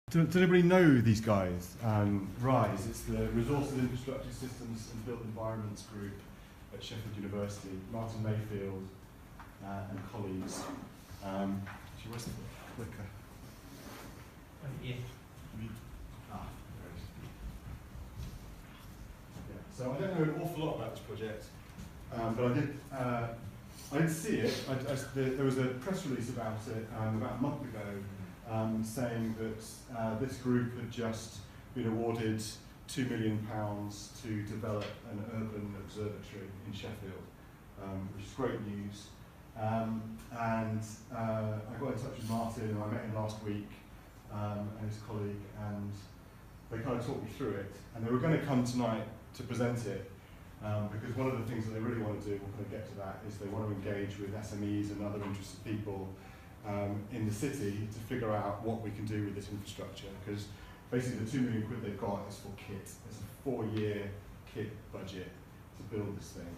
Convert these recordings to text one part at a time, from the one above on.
Does anybody know these guys? RISE, it's the Resources, Infrastructure Systems and Built Environments group at Sheffield University. Martin Mayfield and colleagues. Where's the clicker? Yeah. So I don't know an awful lot about this project, but I did see it. There was a press release about it about a month ago, saying that this group had just been awarded £2 million to develop an urban observatory in Sheffield, which is great news. I got in touch with Martin, and I met him last week, and his colleague, and they kind of talked me through it. And they were going to come tonight to present it, because one of the things that they really want to do, we'll kind of get to that, is they want to engage with SMEs and other interested people in the city to figure out what we can do with this infrastructure, because basically the £2 million they've got is for kit. It's a 4-year kit budget to build this thing,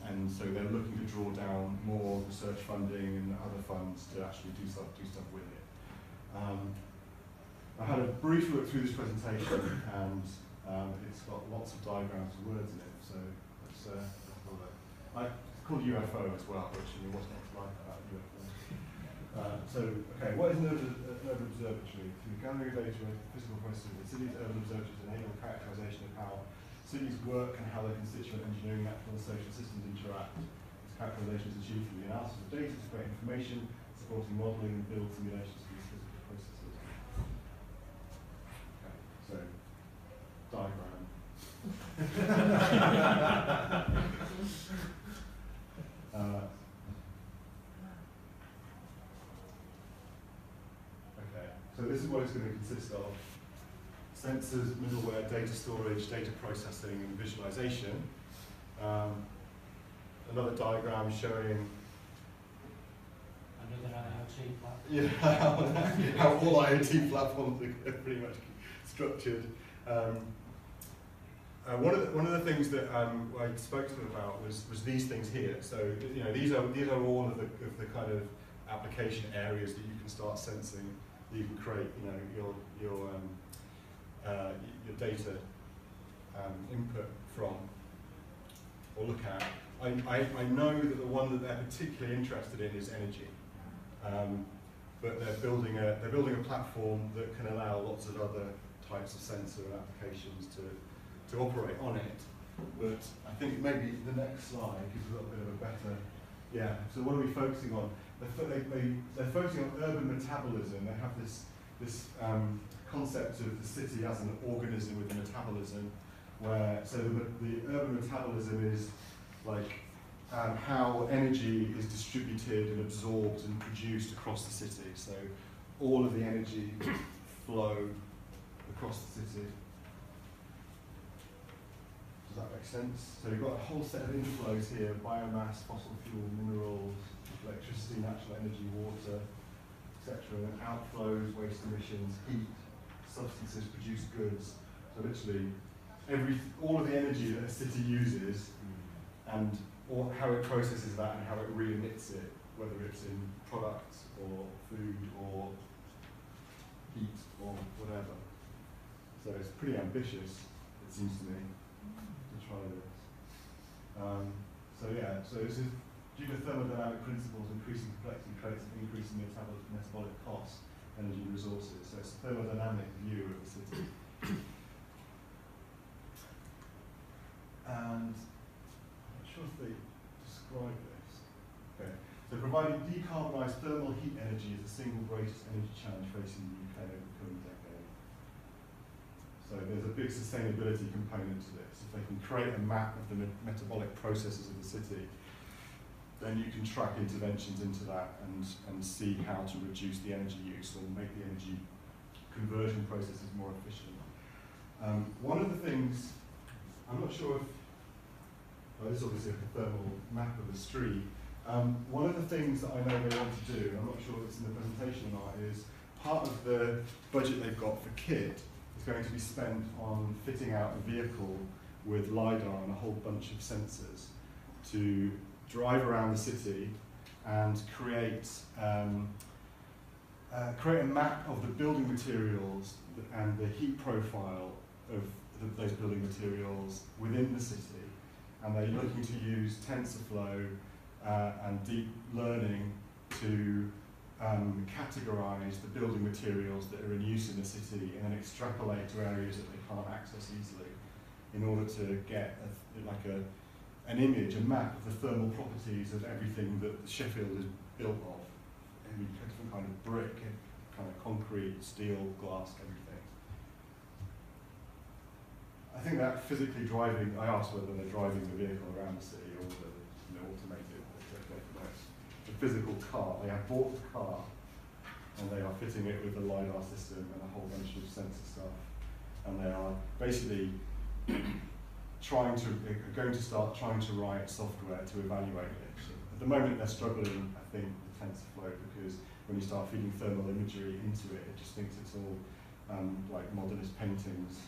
and so they're looking to draw down more research funding and other funds to actually do stuff with it. I had a brief look through this presentation, and it's got lots of diagrams and words in it, so let's have a look. It's called UFO as well, which what's not to like about UFO. Okay, what is an urban observatory? Through the gathering of data and physical processes, the city's urban observatories enable characterisation of how cities work and how their constituent engineering, natural and social systems interact. This characterisation is achieved through the analysis of data to create information, supporting modelling and build simulations for these physical processes. Okay, so diagram. Okay, so this is what it's going to consist of: sensors, middleware, data storage, data processing, and visualization. Another diagram showing another IoT platform. Yeah, how all IoT platforms are pretty much structured. One of the things that I spoke to them about was these things here. So these are all of the kind of application areas that you can start sensing, that you can create your data input from or look at. I know that the one that they're particularly interested in is energy, but they're building a platform that can allow lots of other types of sensor and applications to operate on it. But I think maybe the next slide gives a little bit of a better, yeah. So what are we focusing on? They're focusing on urban metabolism. They have this concept of the city as an organism with a metabolism, where the urban metabolism is like how energy is distributed and absorbed and produced across the city. So all of the energy flow across the city. Does that make sense? So you've got a whole set of inflows here: biomass, fossil fuel, minerals, electricity, natural energy, water, etc. And outflows, waste emissions, heat, substances, produced goods. So literally all of the energy that a city uses, and how it processes that and how it re-emits it, whether it's in products or food or heat or whatever. So it's pretty ambitious, it seems to me, to try this. So this is due to thermodynamic principles, increasing complexity creates an increase in metabolic costs, energy and resources. So it's a thermodynamic view of the city. And I'm not sure if they describe this. Okay. So providing decarbonised thermal heat energy is the single greatest energy challenge facing the UK over the coming decade. So there's a big sustainability component to this. If they can create a map of the metabolic processes of the city, then you can track interventions into that and see how to reduce the energy use or make the energy conversion processes more efficient. One of the things, I'm not sure if, this is obviously a thermal map of the street. One of the things that I know they want to do, I'm not sure if it's in the presentation or not, is part of the budget they've got for kit is going to be spent on fitting out a vehicle with LiDAR and a whole bunch of sensors to drive around the city and create create a map of the building materials and the heat profile of those building materials within the city, and they're looking to use TensorFlow and deep learning to categorize the building materials that are in use in the city and then extrapolate to areas that they can't access easily in order to get an image, a map of the thermal properties of everything that Sheffield is built of. Every different kind of brick, kind of concrete, steel, glass, everything. I think that physically driving, I asked whether they're driving the vehicle around the city or whether they're automated. The physical car, they have bought the car and they are fitting it with a LiDAR system and a whole bunch of sensor stuff. And they are basically going to start trying to write software to evaluate it. At the moment they're struggling, I think, with TensorFlow because when you start feeding thermal imagery into it, it just thinks it's all like modernist paintings.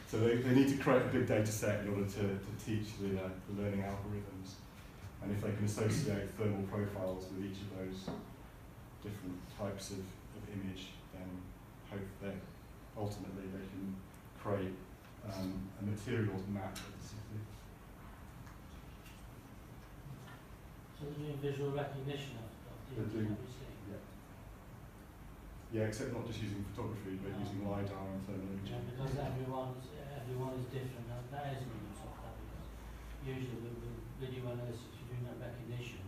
So they need to create a big data set in order to teach the learning algorithms. And if they can associate thermal profiles with each of those different types of image, then hope that ultimately they can create a materials map of the city. So they're doing visual recognition of the image that we see? Yeah, except not just using photography, but using LiDAR and thermal imaging. Yeah, because everyone is different. That is a good software because usually with video analysis, you're doing that recognition,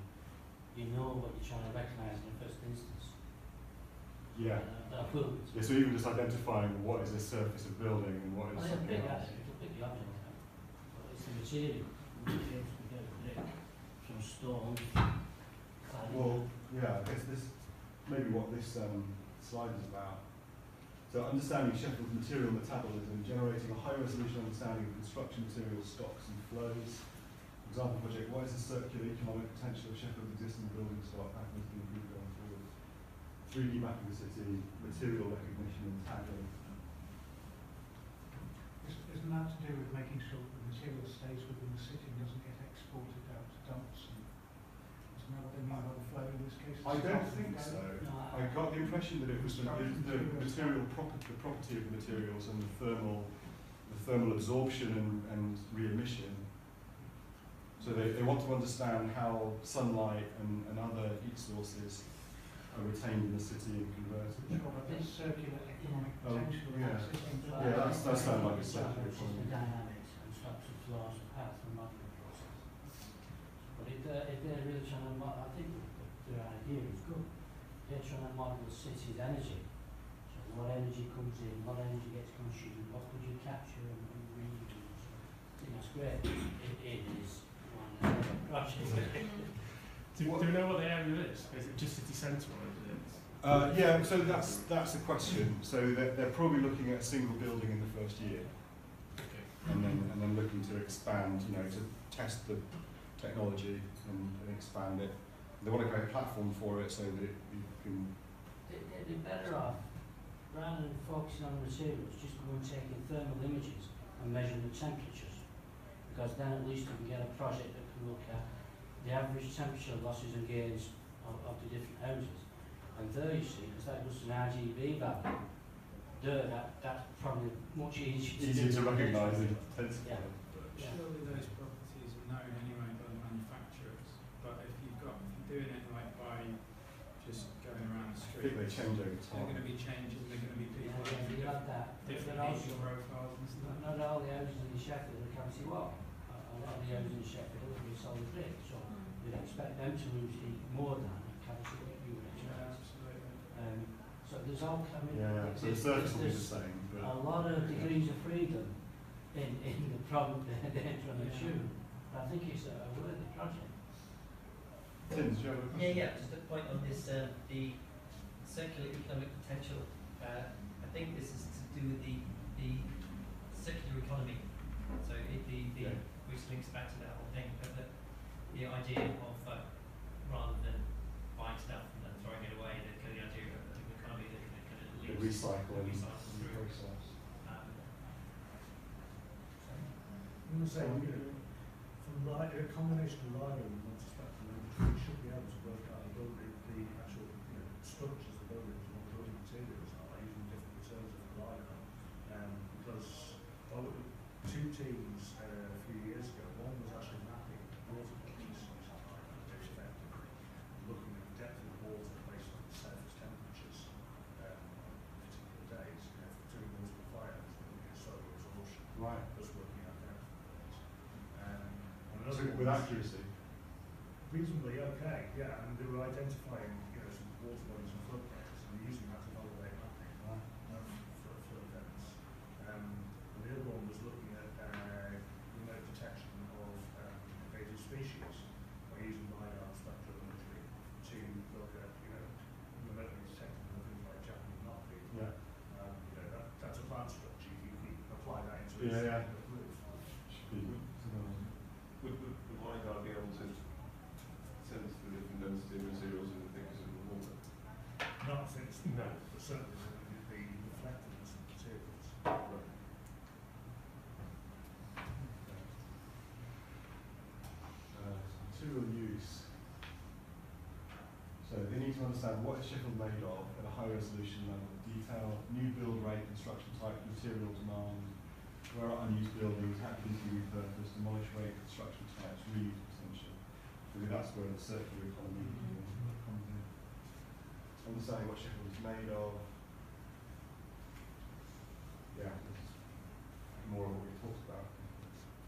you know what you're trying to recognise in the first instance. Yeah. That will. Yeah, so even just identifying what is the surface of building and what is something else. It'll pick the object out. But it's the material. We get a brick from stone. Well, yeah, I guess this maybe what this slide is about. So understanding Sheffield's material metabolism, generating a high-resolution understanding of construction materials, stocks and flows. Example project, what is the circular economic potential of Sheffield's existing building stock? How can this be improved going forward? 3D mapping the city, material recognition and tagging. Isn't that to do with making sure that the material stays within the city and doesn't get exported out to dumps? Isn't that what they mean by the flow in this case? I don't think so. No, I got the impression that it was the material the property of the materials and the thermal absorption and re-emission. So they want to understand how sunlight and other heat sources are retained in the city and converted. Sure, but this circular economic potential of yeah. existing Yeah, that does sound like a circular It's just the economy. dynamics and structure flows and path and modeling process. But if they're really trying to model, I think their idea is good. They're trying to model the city's energy. So what energy comes in, what energy gets consumed, what could you capture and reuse. I think that's great. It is one project. Do we know what the area is? Is it just city centre or is it? Yeah, so that's a question. So they're probably looking at a single building in the first year, Okay. and then looking to expand, to test the technology and expand it. They want to create a platform for it so that you can. They're better off, rather than focusing on the materials, just go and taking thermal images and measure the temperatures. Because then at least we can get a project that can look at the average temperature losses and gains of the different houses. And there you see, because that goes to an RGB value, that's probably much easier To recognise it. Yeah. Surely those properties are known anyway by the manufacturers, but if you're doing it like by just going around the I street, think they change over they're time. going to be changing, they're going to be people Yeah, you got that. different But heat also, profiles and stuff. not all the houses in Sheffield are cavity wall. A lot of the houses in Sheffield will be solid brick, so you'd expect them to lose heat more than a cavity that you would Yeah, expect. absolutely. So there's all coming. Yeah, so the surface will be the same. But A lot of degrees of freedom in the problem they're trying to achieve. I think it's a worthy project. Tim, do you have a question? Yeah, just a point on this, the circular economic potential. I think this is to do with the circular economy. So which links back to that whole thing, but the idea of rather than buying stuff and then throwing it away, the idea of an economy that can kind of The recycling through. process. I'm going to say, from a combination of LiDAR and multispectral imagery, we should be able to work out a building structures, the buildings, and what the building materials are, using different materials of LiDAR. Because two teams a few years ago, one was actually mapping water bodies effectively, looking at the depth of water based on the surface temperatures on particular days. You know, for doing multiple fires, looking at solar absorption, Right. just working out depth of water. And So another with one was accuracy. reasonably okay, yeah, and they were identifying, you know, some water bodies and floodplains, and using that to validate mapping for events. And the other one was looking at remote detection of invasive species by using LiDAR and spectral imagery to look at, you know, remotely detecting things like Japanese knotweed. Yeah. You know, that's a plant structure. You can apply that into Yeah, yeah. a roof. Would LiDAR be able to sense the different density of materials in the thickness of the water? Not since No. but certainly the reflectiveness of materials. Right. Material use. So they need to understand what is Sheffield made of at a high resolution level of detail, new build rate, construction type, material demand, where are unused buildings, how can these be repurposed, demolish rate, construction types, reuse potential. Because that's where the circular economy comes in. Understanding what Sheffield is made of. Yeah, this is more of what we talked about.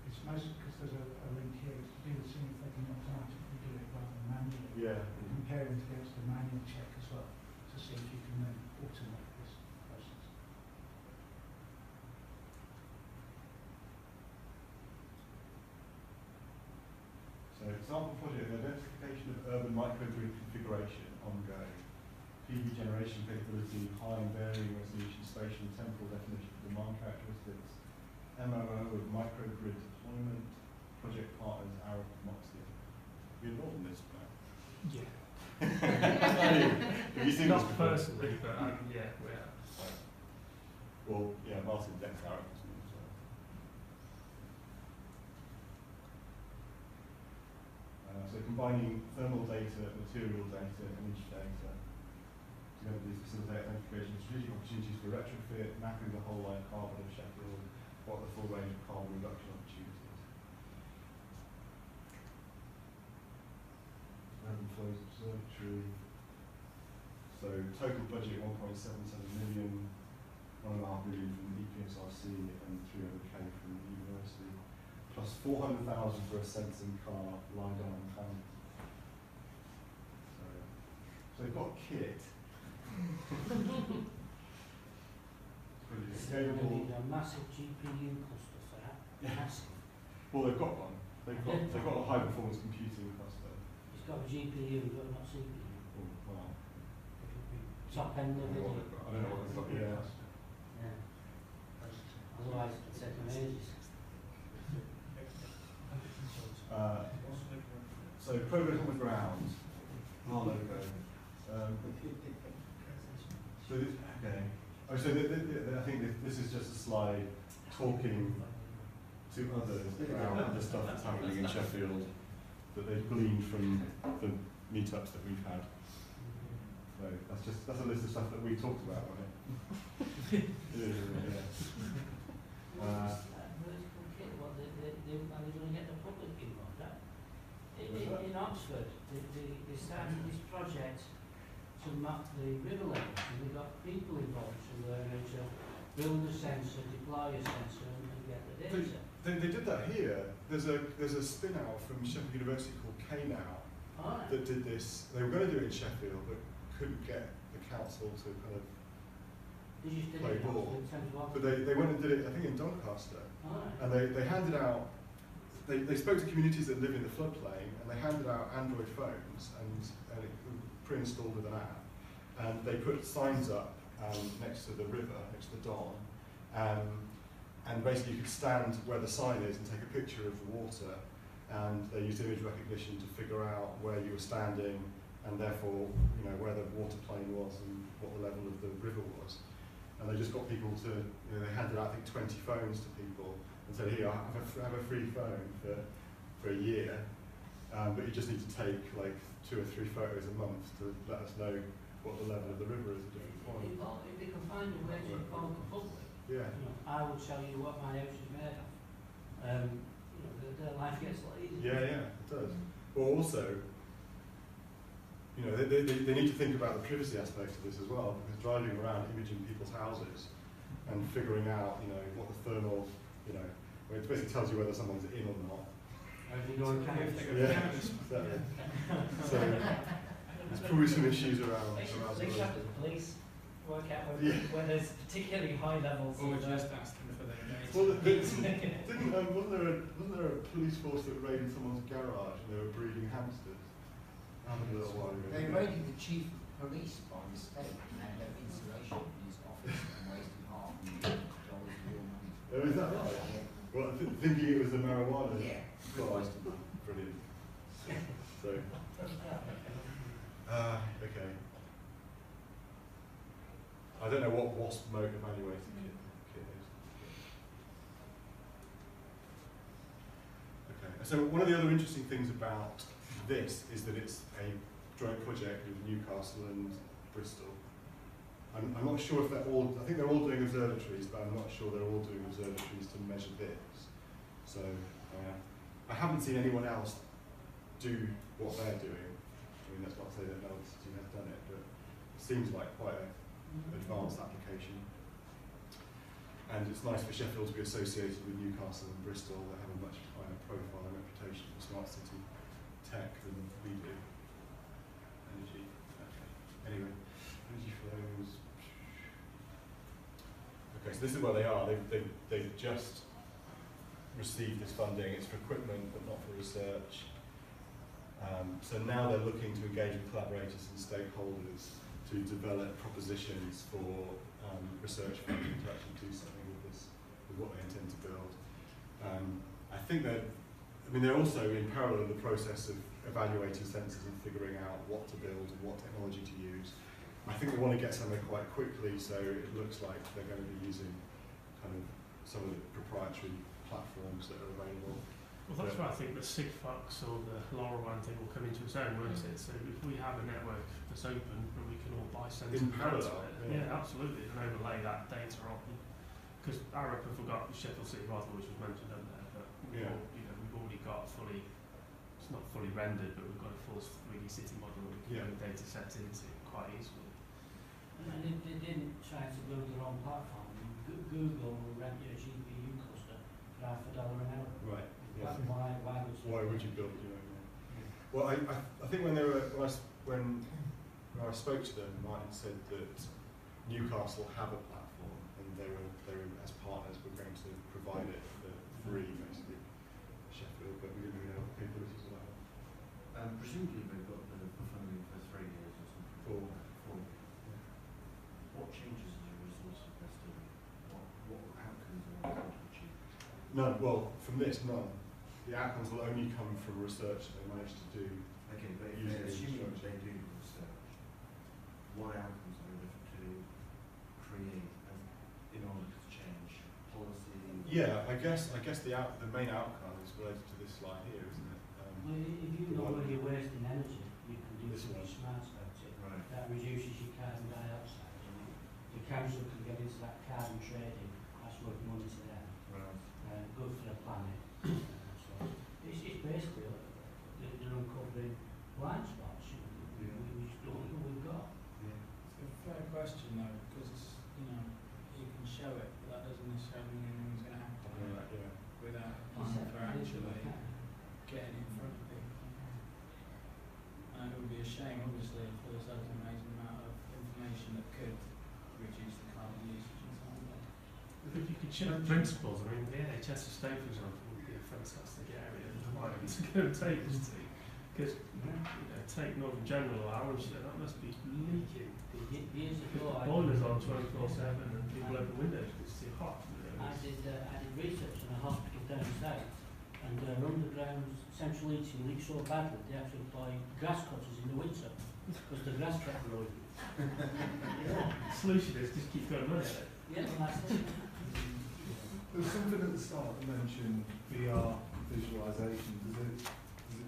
It's mostly because there's a link here, it's to do with seeing if they can automatically do it rather than manually. Yeah. Comparing it against the manual check as well, to see if you can then automate this process. So example project, the identification of urban microgrid configuration ongoing. PV generation capability, high and varying resolution, spatial and temporal definition of demand characteristics. MOO of microgrid deployment. Project partners, Arab Moxley. Have you involved in this, Matt? Yeah. Have you seen Not this before? personally, but yeah, we have. Well, yeah, Martin Dex Arab as well. So combining thermal data, material data, image data, together to facilitate identification of strategic opportunities for retrofit, mapping the whole life carbon of Sheffield, what are the full range of carbon reduction opportunities. Urban Flows Observatory. So total budget 1.77 million, 1.5 million from the EPSRC and 300k from the university, plus 400,000 for a sensing car, LiDAR and panels. So they've got kit. Pretty They scalable. need a massive GPU cluster for that. Massive. Well, they've got one. They've got a high performance computing cluster. It's got a GPU, but not CPU. Oh, wow. Top end I of don't know it. what they've got yet. Yeah. Otherwise, it'd take them ages. So progress on the ground. Our logo. So okay. Oh, so I think this is just a slide talking to others about the stuff that's happening in Sheffield that they've gleaned from the meetups that we've had. So that's a list of stuff that we talked about, right? Yeah. Vertical kit, what are they going to get the public involved? In Oxford, they started this project to map the river levels, and they got people involved to learn how to build a sensor, deploy a sensor, and get the data. They did that here. There's a spin out from Sheffield University called KNOW Alright. that did this. They were going to do it in Sheffield, but couldn't get the council to kind of. They just did play it in ball. Oxford, Thames Water. But they went and did it, I think, in Doncaster, Alright. and they handed out. They spoke to communities that live in the floodplain, and they handed out Android phones and it pre-installed with an app, and they put signs up next to the river, next to the Don, and basically you could stand where the sign is and take a picture of the water, and they used image recognition to figure out where you were standing, and therefore where the water plane was and what the level of the river was. And they just got people to, they handed out, I think, 20 phones to people and said, here, have a free phone for a year, but you just need to take like 2 or 3 photos a month to let us know what the level of the river is at different points. If they can find a way to inform the public, Yeah. you know, I will tell you what my house is made of. You know, their life gets a lot easier. Yeah, it does. But also, you know, they need to think about the privacy aspect of this as well, because driving around imaging people's houses and figuring out, you know, what the thermal, you know, where it basically tells you whether someone's in or not. If you go in cannabis. Yeah, exactly. So there's probably some issues around. They should have the police work out Yeah. where there's particularly high levels Or of just ask them for their data. Well, wasn't there a police force that raided someone's garage and they were breeding hamsters? A little while ago. They raided the chief of police by mistake and had no insulation in his office and wasted $500,000 of real money. Oh, is that right? Yeah. Well, thinking it was the marijuana. Yeah. God, brilliant. So, okay. I don't know what wasp mode evaluating kit is. Okay. So one of the other interesting things about this is that it's a joint project with Newcastle and Bristol. I'm not sure if they're all, I think they're all doing observatories, but I'm not sure they're all doing observatories to measure this. So I haven't seen anyone else do what they're doing. I mean, that's not to say that no one has done it, but it seems like quite an advanced application. And it's nice for Sheffield to be associated with Newcastle and Bristol that have a much higher profile and reputation for smart city tech than we do. Energy. Okay. Anyway, energy flows. Okay, so this is where they are. They've just received this funding. It's for equipment, but not for research. So now they're looking to engage with collaborators and stakeholders to develop propositions for research funding to actually do something with this, with what they intend to build. I think they're also in parallel in the process of evaluating sensors and figuring out what to build and what technology to use. I think they want to get somewhere quite quickly, so it looks like they're going to be using kind of some of the proprietary platforms that are available. Well, that's why I think the Sigfox or the LoRaWAN thing will come into its own, won't it? So if we have a network that's open and we can all buy sensors In parallel, yeah, absolutely, and overlay that data on. Because I reckon forgot Sheffield City Rother, which was mentioned up there, but we've already got it's not fully rendered, but we've got a full 3D city model that we can put data sets into quite easily. And they didn't try to build their own platform. Google will rent you a GPU cluster for $5 an hour. Right. Yeah. Why would you build your own? Well, I think when I spoke to them, Martin said that Newcastle have a platform and they were as partners were going to provide it for free basically Sheffield, but we didn't really know what the capabilities of that were. Presumably they've got the funding for 3 years or something. Four. What changes as a result of their study? What outcomes are they going to achieve? None. Well, from this, none. The outcomes will only come from research they managed to do. Okay, but if using they're assuming infrastructure. they do research, what outcomes are they looking to create in order to change policy? Yeah, I guess the main outcome is related to this slide here, isn't it? Well, if you know where you're wasting energy, you can do This something one. smart about it. Right. That reduces your carbon dioxide. And the council can get into that carbon trading. That's worth money to them. Right. Good for the planet. So it's basically they're uncovering blind spots. We just don't know what we've got. It's a fair question though, because you can show it, but that doesn't necessarily mean anything's going to happen without a plan for actually getting in front of people. And it would be a shame, obviously, if there was such an amazing amount of information that could reduce the carbon usage and so on. If you could show principles, I mean, the NHS estate, for example, would be a fantastic area to go and take us to. Because, take Northern General or Arunshire, that must be leaking. Years ago, Boilers on 24/7 and people open windows because it's too hot. I did research in a hospital down south, and their underground central heating leaked so badly they had to employ grass cutters in the winter because the grass kept growing. The solution is just keep going money at it. Yeah, well, that's it. There was something at the start that mentioned VR visualization. Does it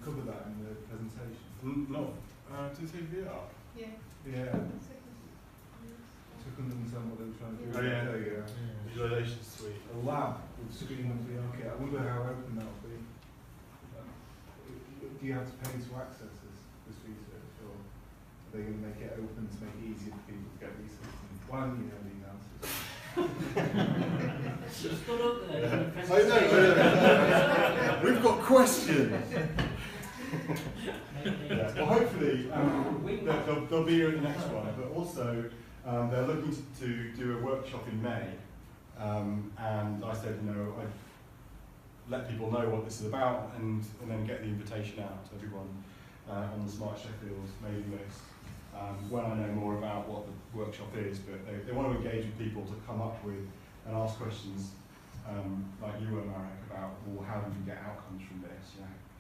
cover that in the presentation? No. Does it say VR? Yeah. Yeah. So I couldn't understand what they were trying to do. Oh, yeah. Yeah. Visualization suite. A lab with screen of the okay. I wonder how open that will be. Do you have to pay to access this research, or are they going to make it open to make it easier for people to get research? Why don't you know the answers? You stood up there in the I know. We've got questions. Yeah. Well, hopefully they'll be here at the next one, but also they're looking to do a workshop in May, and I said, I'd let people know what this is about, and then get the invitation out to everyone on the SmartSheffield mailing list when I know more about what the workshop is. But they want to engage with people to come up with and ask questions like you were, Marek, about, well, how do we get outcomes from this?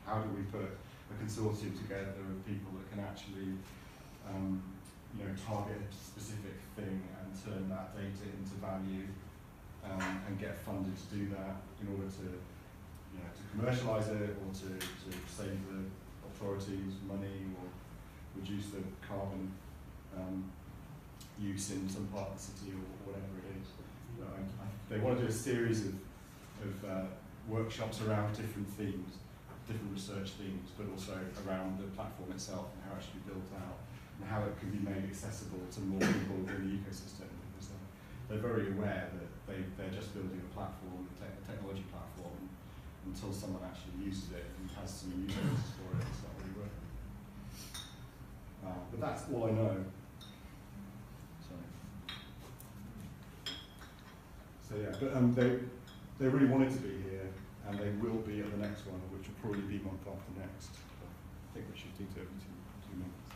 How do we put a consortium together of people that can actually target a specific thing and turn that data into value and get funded to do that in order to commercialise it, or to save the authorities money, or reduce the carbon use in some part of the city, or whatever it is. They want to do a series of workshops around different themes, different research themes, but also around the platform itself and how it should be built out and how it can be made accessible to more people in the ecosystem, because they're very aware that they're just building a platform, a technology platform. Until someone actually uses it and has some use cases for it, it's not really working. But that's all I know. So yeah, but they really wanted to be here, and they will be at the next one, which will probably be month after next. I think we should do it every two months.